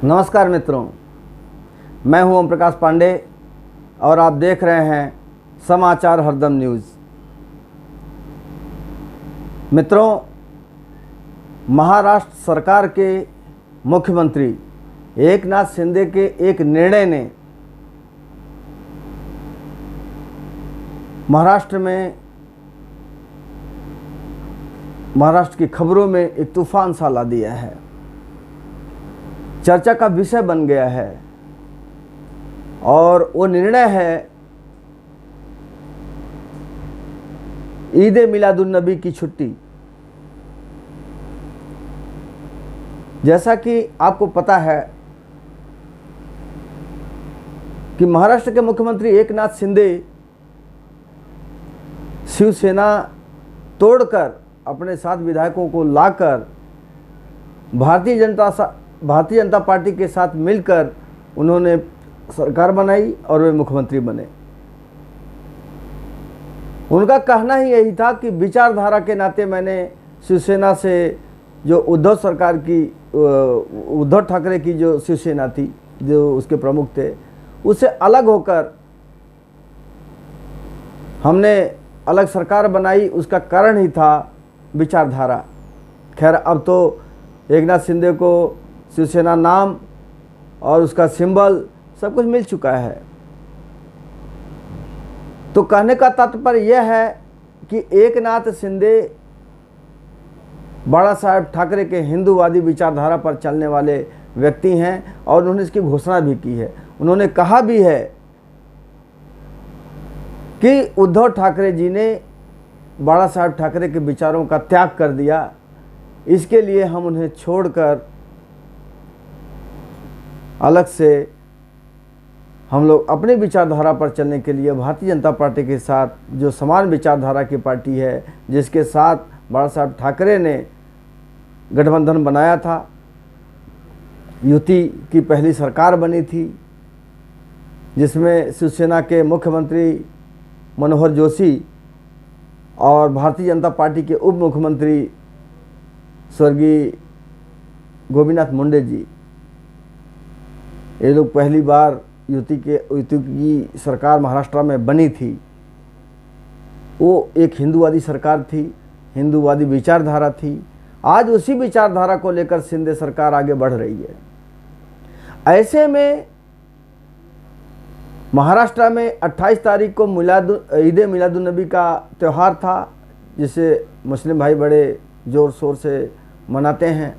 नमस्कार मित्रों, मैं हूं ओम प्रकाश पांडे और आप देख रहे हैं समाचार हरदम न्यूज़। मित्रों, महाराष्ट्र सरकार के मुख्यमंत्री एकनाथ शिंदे के एक निर्णय ने महाराष्ट्र की खबरों में एक तूफान सा ला दिया है, चर्चा का विषय बन गया है। और वो निर्णय है ईद ए मिलादुन्नबी की छुट्टी। जैसा कि आपको पता है कि महाराष्ट्र के मुख्यमंत्री एकनाथ शिंदे शिवसेना तोड़कर अपने साथ विधायकों को लाकर भारतीय जनता पार्टी के साथ मिलकर उन्होंने सरकार बनाई और वे मुख्यमंत्री बने। उनका कहना ही यही था कि विचारधारा के नाते मैंने शिवसेना से, जो उद्धव ठाकरे की जो शिवसेना थी, जो उसके प्रमुख थे, उससे अलग होकर हमने अलग सरकार बनाई। उसका कारण ही था विचारधारा। खैर, अब तो एकनाथ शिंदे को शिवसेना नाम और उसका सिंबल सब कुछ मिल चुका है। तो कहने का तात्पर्य यह है कि एकनाथ शिंदे बाला साहेब ठाकरे के हिंदूवादी विचारधारा पर चलने वाले व्यक्ति हैं और उन्होंने इसकी घोषणा भी की है। उन्होंने कहा भी है कि उद्धव ठाकरे जी ने बाला साहेब ठाकरे के विचारों का त्याग कर दिया, इसके लिए हम उन्हें छोड़कर अलग से हम लोग अपनी विचारधारा पर चलने के लिए भारतीय जनता पार्टी के साथ, जो समान विचारधारा की पार्टी है, जिसके साथ बाला साहेब ठाकरे ने गठबंधन बनाया था, युति की पहली सरकार बनी थी, जिसमें शिवसेना के मुख्यमंत्री मनोहर जोशी और भारतीय जनता पार्टी के उप मुख्यमंत्री स्वर्गीय गोपीनाथ मुंडे जी, ये लोग पहली बार युति की सरकार महाराष्ट्र में बनी थी। वो एक हिंदूवादी सरकार थी, हिंदूवादी विचारधारा थी। आज उसी विचारधारा को लेकर शिंदे सरकार आगे बढ़ रही है। ऐसे में महाराष्ट्र में 28 तारीख को ईद ए मिलादुन्नबी का त्यौहार था, जिसे मुस्लिम भाई बड़े ज़ोर शोर से मनाते हैं।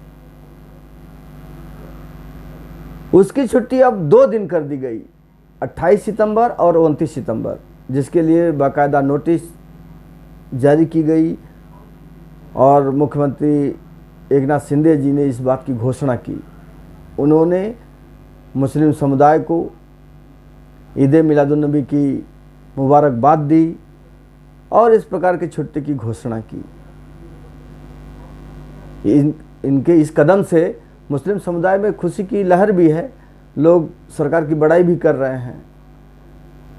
उसकी छुट्टी अब 2 दिन कर दी गई, 28 सितंबर और 29 सितंबर, जिसके लिए बाकायदा नोटिस जारी की गई और मुख्यमंत्री एकनाथ शिंदे जी ने इस बात की घोषणा की। उन्होंने मुस्लिम समुदाय को ईद ए मिलादुन्नबी की मुबारकबाद दी और इस प्रकार की छुट्टी की घोषणा की। इनके इस कदम से मुस्लिम समुदाय में खुशी की लहर भी है, लोग सरकार की बड़ाई भी कर रहे हैं।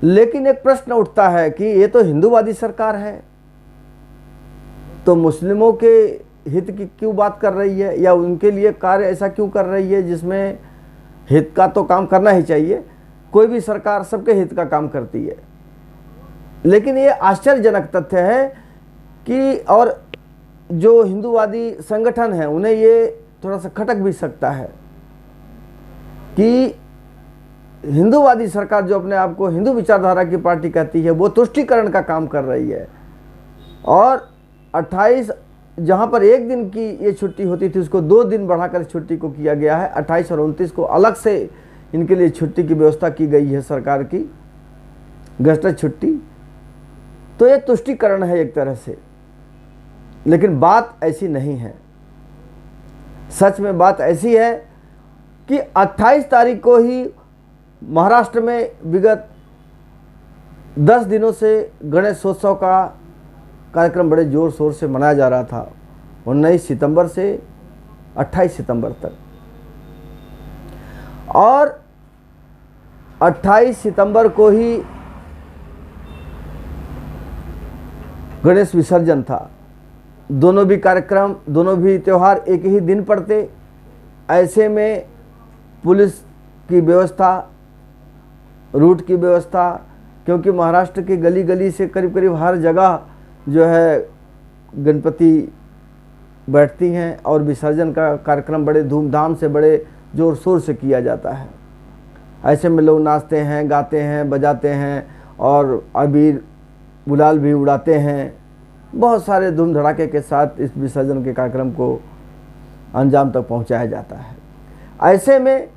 लेकिन एक प्रश्न उठता है कि ये तो हिंदूवादी सरकार है, तो मुस्लिमों के हित की क्यों बात कर रही है, या उनके लिए कार्य ऐसा क्यों कर रही है जिसमें हित का तो काम करना ही चाहिए। कोई भी सरकार सबके हित का काम करती है। लेकिन ये आश्चर्यजनक तथ्य है कि, और जो हिंदूवादी संगठन है उन्हें ये थोड़ा सा खटक भी सकता है कि हिंदूवादी सरकार, जो अपने आप को हिंदू विचारधारा की पार्टी कहती है, वो तुष्टीकरण का काम कर रही है। और 28, जहां पर 1 दिन की ये छुट्टी होती थी, उसको 2 दिन बढ़ाकर छुट्टी को किया गया है। 28 और 29 को अलग से इनके लिए छुट्टी की व्यवस्था की गई है, सरकार की गजटेड छुट्टी। तो ये तुष्टीकरण है एक तरह से। लेकिन बात ऐसी नहीं है। सच में बात ऐसी है कि 28 तारीख को ही महाराष्ट्र में विगत 10 दिनों से गणेशोत्सव का कार्यक्रम बड़े जोर शोर से मनाया जा रहा था, 19 सितंबर से 28 सितंबर तक। और 28 सितंबर को ही गणेश विसर्जन था। दोनों भी कार्यक्रम, दोनों भी त्यौहार एक ही दिन पड़ते। ऐसे में पुलिस की व्यवस्था, रूट की व्यवस्था, क्योंकि महाराष्ट्र की गली गली से करीब करीब हर जगह जो है गणपति बैठती हैं और विसर्जन का कार्यक्रम बड़े धूमधाम से, बड़े ज़ोर शोर से किया जाता है। ऐसे में लोग नाचते हैं, गाते हैं, बजाते हैं और अबीर गुलाल भी उड़ाते हैं। बहुत सारे धूम धड़ाके के साथ इस विसर्जन के कार्यक्रम को अंजाम तक पहुंचाया जाता है। ऐसे में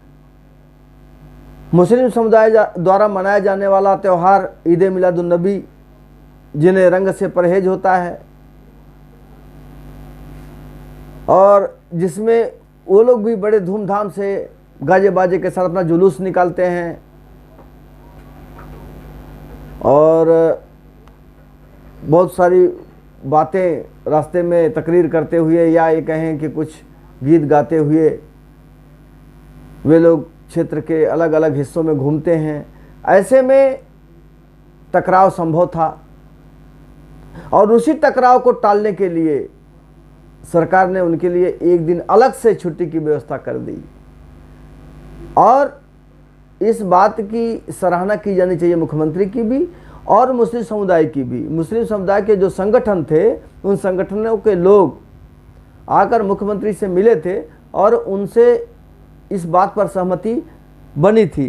मुस्लिम समुदाय द्वारा मनाया जाने वाला त्यौहार ईद मिलादुन नबी, जिन्हें रंग से परहेज होता है और जिसमें वो लोग भी बड़े धूमधाम से गाजे बाजे के साथ अपना जुलूस निकालते हैं और बहुत सारी बातें रास्ते में तकरीर करते हुए या ये कहें कि कुछ गीत गाते हुए वे लोग क्षेत्र के अलग अलग हिस्सों में घूमते हैं। ऐसे में टकराव संभव था और उसी टकराव को टालने के लिए सरकार ने उनके लिए एक दिन अलग से छुट्टी की व्यवस्था कर दी और इस बात की सराहना की जानी चाहिए मुख्यमंत्री की भी और मुस्लिम समुदाय की भी। मुस्लिम समुदाय के जो संगठन थे, उन संगठनों के लोग आकर मुख्यमंत्री से मिले थे और उनसे इस बात पर सहमति बनी थी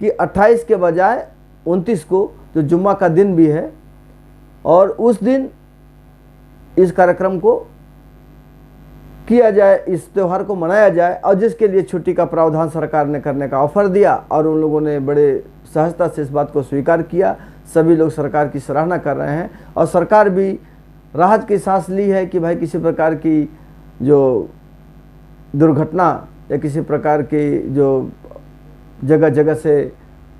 कि 28 के बजाय 29 को, जो जुम्मा का दिन भी है, और उस दिन इस कार्यक्रम को किया जाए, इस त्यौहार को मनाया जाए और जिसके लिए छुट्टी का प्रावधान सरकार ने करने का ऑफर दिया और उन लोगों ने बड़े सहजता से इस बात को स्वीकार किया। सभी लोग सरकार की सराहना कर रहे हैं और सरकार भी राहत की सांस ली है कि भाई किसी प्रकार की जो दुर्घटना या किसी प्रकार की जो जगह जगह से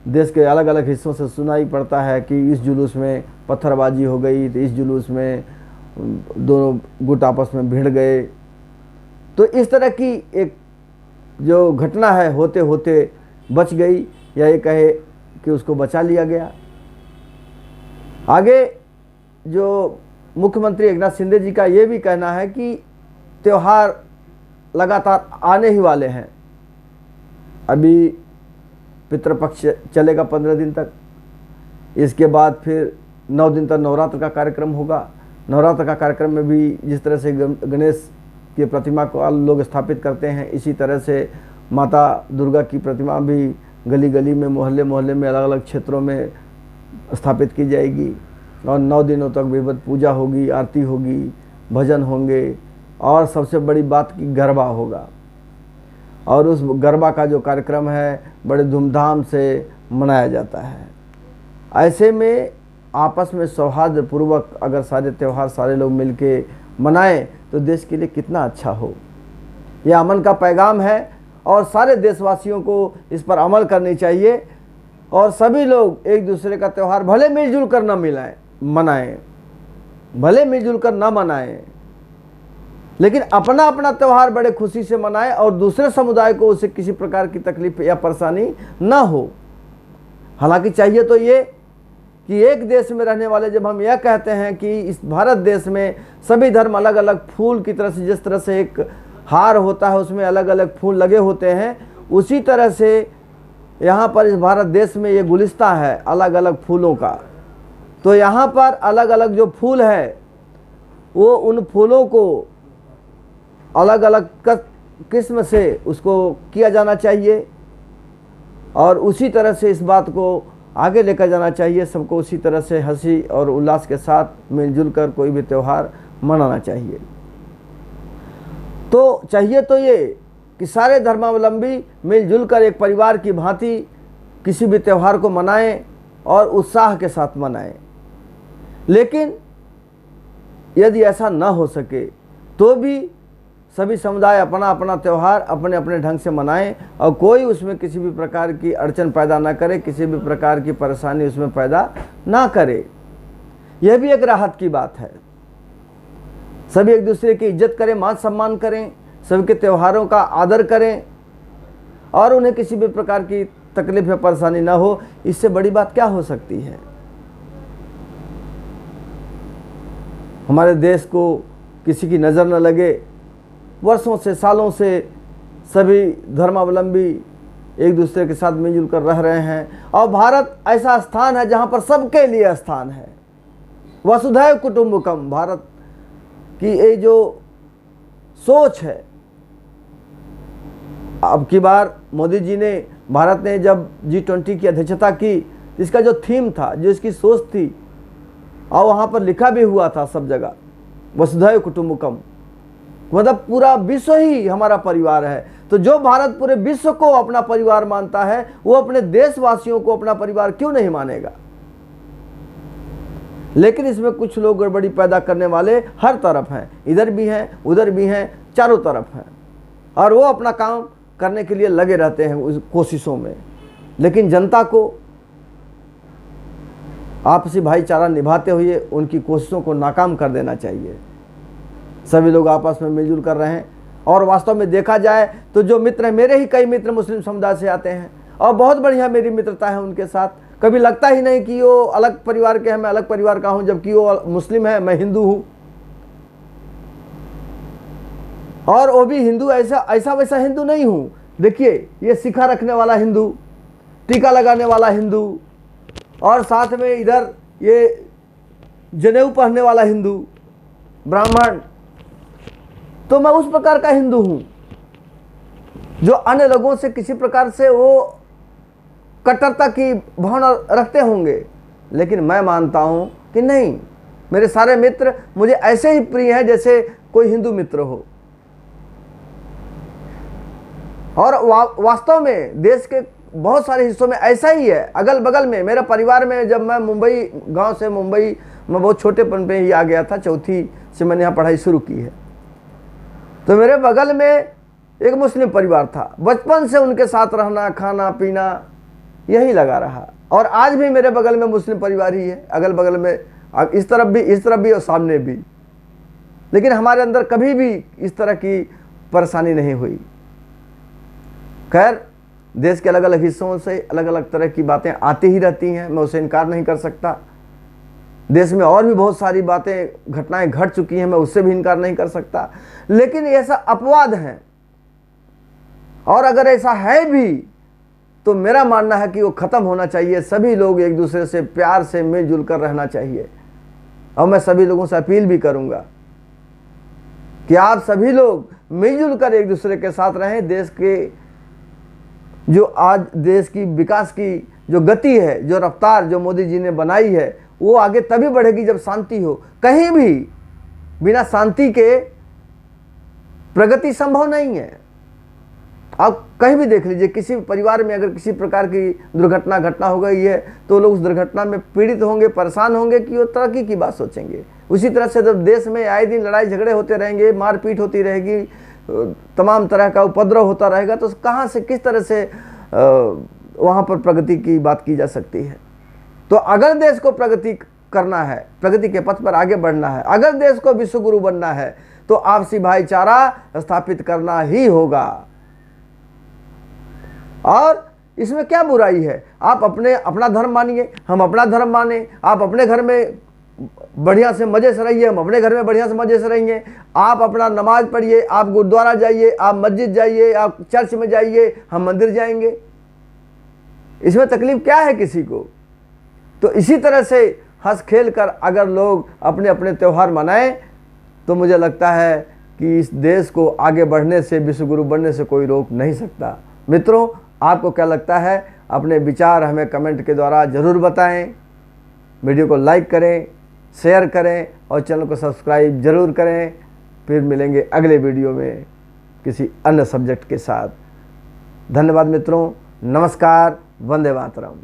देश के अलग अलग हिस्सों से सुनाई पड़ता है कि इस जुलूस में पत्थरबाजी हो गई, तो इस जुलूस में दोनों गुट आपस में भिड़ गए, तो इस तरह की एक जो घटना है होते होते बच गई या ये कहे कि उसको बचा लिया गया। आगे जो मुख्यमंत्री एकनाथ शिंदे जी का ये भी कहना है कि त्यौहार लगातार आने ही वाले हैं। अभी पितृपक्ष चलेगा 15 दिन तक, इसके बाद फिर 9 दिन तक नवरात्र का कार्यक्रम होगा। नवरात्र का कार्यक्रम में भी जिस तरह से गणेश की प्रतिमा को लोग स्थापित करते हैं, इसी तरह से माता दुर्गा की प्रतिमा भी गली गली में, मोहल्ले मोहल्ले में, अलग अलग क्षेत्रों में स्थापित की जाएगी और 9 दिनों तक विधिवत पूजा होगी, आरती होगी, भजन होंगे और सबसे बड़ी बात कि गरबा होगा। और उस गरबा का जो कार्यक्रम है बड़े धूमधाम से मनाया जाता है। ऐसे में आपस में सौहार्दपूर्वक अगर सारे त्यौहार सारे लोग मिलके मनाएं तो देश के लिए कितना अच्छा हो। यह अमन का पैगाम है और सारे देशवासियों को इस पर अमल करनी चाहिए और सभी लोग एक दूसरे का त्यौहार भले मिलजुल कर न मनाएं, भले मिलजुल कर न मनाएं, लेकिन अपना अपना त्यौहार बड़े खुशी से मनाएं और दूसरे समुदाय को उसे किसी प्रकार की तकलीफ या परेशानी न हो। हालांकि चाहिए तो ये कि एक देश में रहने वाले, जब हम यह कहते हैं कि इस भारत देश में सभी धर्म अलग अलग फूल की तरह से, जिस तरह से एक हार होता है उसमें अलग अलग फूल लगे होते हैं, उसी तरह से यहाँ पर इस भारत देश में ये गुलिस्ता है अलग अलग फूलों का। तो यहाँ पर अलग अलग जो फूल है वो उन फूलों को अलग अलग किस्म से उसको किया जाना चाहिए और उसी तरह से इस बात को आगे लेकर जाना चाहिए। सबको उसी तरह से हंसी और उल्लास के साथ मिलजुल कर कोई भी त्यौहार मनाना चाहिए। तो चाहिए तो ये कि सारे धर्मावलंबी मिलजुल कर एक परिवार की भांति किसी भी त्यौहार को मनाएं और उत्साह के साथ मनाएं। लेकिन यदि ऐसा न हो सके तो भी सभी समुदाय अपना अपना त्यौहार अपने अपने ढंग से मनाएं और कोई उसमें किसी भी प्रकार की अड़चन पैदा ना करे, किसी भी प्रकार की परेशानी उसमें पैदा ना करे। यह भी एक राहत की बात है। सभी एक दूसरे की इज्जत करें, मान सम्मान करें, सबके त्योहारों का आदर करें और उन्हें किसी भी प्रकार की तकलीफ या परेशानी ना हो। इससे बड़ी बात क्या हो सकती है। हमारे देश को किसी की नज़र न लगे। वर्षों से, सालों से सभी धर्मावलंबी एक दूसरे के साथ मिलजुल कर रह रहे हैं। और भारत ऐसा स्थान है जहाँ पर सबके लिए स्थान है, वसुधैव कुटुंबकम। भारत की ये जो सोच है, अब की बार मोदी जी ने, भारत ने जब G20 की अध्यक्षता की, इसका जो थीम था, जो इसकी सोच थी, और वहाँ पर लिखा भी हुआ था सब जगह वसुधैव कुटुंबकम, मतलब पूरा विश्व ही हमारा परिवार है। तो जो भारत पूरे विश्व को अपना परिवार मानता है, वो अपने देशवासियों को अपना परिवार क्यों नहीं मानेगा। लेकिन इसमें कुछ लोग गड़बड़ी पैदा करने वाले हर तरफ हैं, इधर भी हैं, उधर भी हैं, चारों तरफ हैं, और वो अपना काम करने के लिए लगे रहते हैं उस कोशिशों में। लेकिन जनता को आपसी भाईचारा निभाते हुए उनकी कोशिशों को नाकाम कर देना चाहिए। सभी लोग आपस में मिलजुल कर रहे हैं। और वास्तव में देखा जाए तो जो मित्र हैं, मेरे ही कई मित्र मुस्लिम समुदाय से आते हैं और बहुत बढ़िया मेरी मित्रता है उनके साथ। कभी लगता ही नहीं कि वो अलग परिवार के हैं, मैं अलग परिवार का हूं, जबकि वो मुस्लिम है, मैं हिंदू हूं। और वो भी हिंदू ऐसा वैसा हिंदू नहीं हूं। देखिए, ये शिखा रखने वाला हिंदू, टीका लगाने वाला हिंदू, और साथ में इधर ये जनेऊ पहनने वाला हिंदू, ब्राह्मण। तो मैं उस प्रकार का हिंदू हूं जो अन्य लोगों से किसी प्रकार से वो कट्टरता की भावना रखते होंगे, लेकिन मैं मानता हूं कि नहीं, मेरे सारे मित्र मुझे ऐसे ही प्रिय हैं जैसे कोई हिंदू मित्र हो। और वास्तव में देश के बहुत सारे हिस्सों में ऐसा ही है। अगल बगल में मेरे परिवार में, जब मैं मुंबई गांव से मुंबई में बहुत छोटेपन पे ही आ गया था, चौथी से मैंने यहाँ पढ़ाई शुरू की है, तो मेरे बगल में एक मुस्लिम परिवार था। बचपन से उनके साथ रहना, खाना पीना यही लगा रहा। और आज भी मेरे बगल में मुस्लिम परिवार ही है, अगल बगल में, इस तरफ भी और सामने भी। लेकिन हमारे अंदर कभी भी इस तरह की परेशानी नहीं हुई। खैर, देश के अलग अलग हिस्सों से अलग अलग तरह की बातें आती ही रहती हैं, मैं उसे इनकार नहीं कर सकता। देश में और भी बहुत सारी बातें, घटनाएं घट चुकी हैं, मैं उससे भी इनकार नहीं कर सकता। लेकिन ऐसा अपवाद है, और अगर ऐसा है भी तो मेरा मानना है कि वो खत्म होना चाहिए। सभी लोग एक दूसरे से प्यार से मिलजुल कर रहना चाहिए। और मैं सभी लोगों से अपील भी करूंगा कि आप सभी लोग मिलजुल कर एक दूसरे के साथ रहें। देश के जो आज देश की विकास की जो गति है, जो रफ्तार जो मोदी जी ने बनाई है, वो आगे तभी बढ़ेगी जब शांति हो। कहीं भी बिना शांति के प्रगति संभव नहीं है। आप कहीं भी देख लीजिए, किसी परिवार में अगर किसी प्रकार की दुर्घटना घटना हो गई है तो लोग उस दुर्घटना में पीड़ित होंगे, परेशान होंगे कि वो तरक्की की बात सोचेंगे। उसी तरह से जब देश में आए दिन लड़ाई झगड़े होते रहेंगे, मारपीट होती रहेगी, तमाम तरह का उपद्रव होता रहेगा, तो कहाँ से किस तरह से वहाँ पर प्रगति की बात की जा सकती है। तो अगर देश को प्रगति करना है, प्रगति के पथ पर आगे बढ़ना है, अगर देश को विश्व गुरु बनना है, तो आपसी भाईचारा स्थापित करना ही होगा। और इसमें क्या बुराई है? आप अपना धर्म मानिए, हम अपना धर्म माने। आप अपने घर में बढ़िया से मजे से रहिए, हम अपने घर में बढ़िया से मजे से रहेंगे। आप अपना नमाज पढ़िए, आप गुरुद्वारा जाइए, आप मस्जिद जाइए, आप चर्च में जाइए, हम मंदिर जाएंगे। इसमें तकलीफ क्या है किसी को? तो इसी तरह से हंस खेल कर अगर लोग अपने अपने त्यौहार मनाएं, तो मुझे लगता है कि इस देश को आगे बढ़ने से, विश्व गुरु बनने से कोई रोक नहीं सकता। मित्रों, आपको क्या लगता है? अपने विचार हमें कमेंट के द्वारा ज़रूर बताएं। वीडियो को लाइक करें, शेयर करें और चैनल को सब्सक्राइब जरूर करें। फिर मिलेंगे अगले वीडियो में किसी अन्य सब्जेक्ट के साथ। धन्यवाद मित्रों, नमस्कार, वंदे मातरम।